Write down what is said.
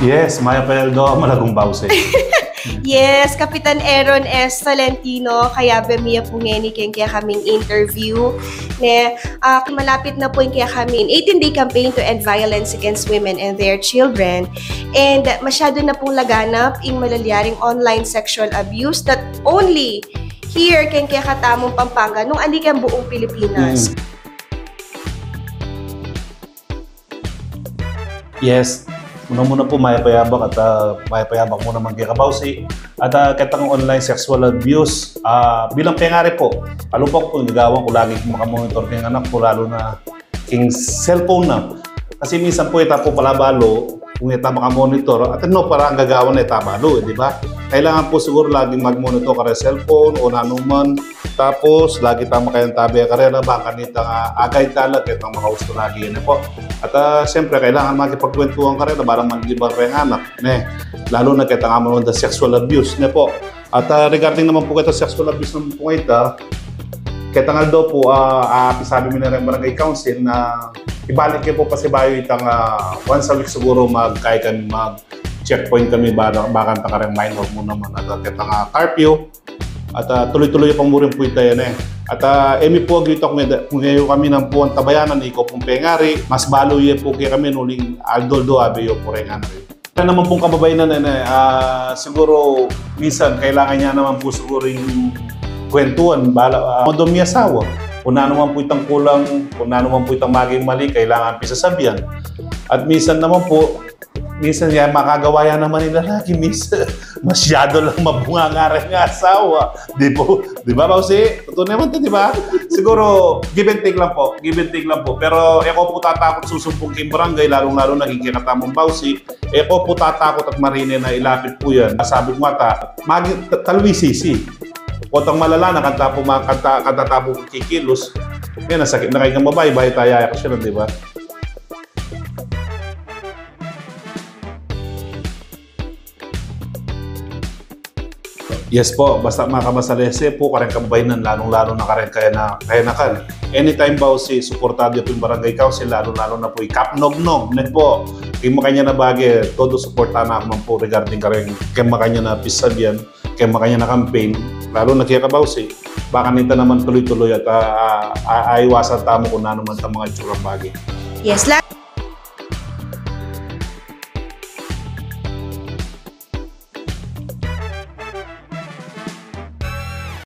Yes, Maya Peldo, Malagong Bause. Yes, Kapitan Aaron S. Tolentino, kaya bemiya po nga ni kaya kaming interview. Ne, malapit na po yung kaya kami 18-day campaign to end violence against women and their children. And masyado na pong laganap yung malalyaring online sexual abuse not only here kaya katamong Pampanga, nung alikang buong Pilipinas. Yes, muna po mayapayabak at mayapayabak muna man kay Kabausi at katang online sexual abuse bilang pengari po palupok po gagawin ko lagi kong makamonitor kay anak ko lalo na king cellphone na kasi minsan po ita po palabalo kung ita makamonitor at ano para ang gagawin na ita balo di ba? Kailangan po siguro laging mag-monitor ka rin cellphone o nanuman tapos lagi tama kayong tabi ang karera baka nitang agay talag itang mga gusto lagi yun po. At siyempre, kailangan makipagkwentuhan ka rin na parang manlibar rin anak. Lalo na kita nga mo ng sexual abuse. Po. At regarding naman po kita sexual abuse naman po kita nga daw po, sabi mo na rin barangay council na ibalik kayo po pasibayo itang once a week siguro mag-kaya kami mag-checkpoint kami baka ka rin minor mo naman. At kita nga curfew. At tuloy-tuloy pang murin po ito yan At emi po dito kung ngayon kami ng puwan tabayanan, ikaw pong pengari, mas baloy po kaya kami nuling aldoldo abeyo po rin nga Kaya naman pong kababayan na siguro minsan kailangan niya naman po siguro yung kwentuhan, modong may asawa. Kung na naman po itang kulang, kung na naman po itang maging mali, kailangan pisasabihan. At minsan naman po, minsan yan, makagawa yan naman nila lagi. Minsan, masyado lang mabunga nga rin ng asawa. Di ba, Bausi? Totoo naman ito, di ba? Siguro, give and take lang po. Give and take lang po. Pero ako po tatakot susumpong kay barangay, lalong-lalo nagkikikatamang Bausi. Ako po tatakot at marine na ilapit po yan. Sabi ko nga talwisisi. Potang malala na kantatapong kikilos. Yan, nasakit na kayo ng babae, bahay tayo ka siya, di ba? Yes po, basta makabasalese po, kareng kabayan lalong-lalo na kareng kaya na kan. Anytime ba si suportado po yung barangay council, lalo-lalo na po ikapnog-nog. Net po, kaya makanya na bagay, todo suporta na ako man po regarding kareng kaya makanya na pisabyan, kaya makanya na campaign, lalo na kaya kabawsi. Baka nita naman tuloy-tuloy at aiwasan tamo kung ano man sa mga itsurang bagay. Yes,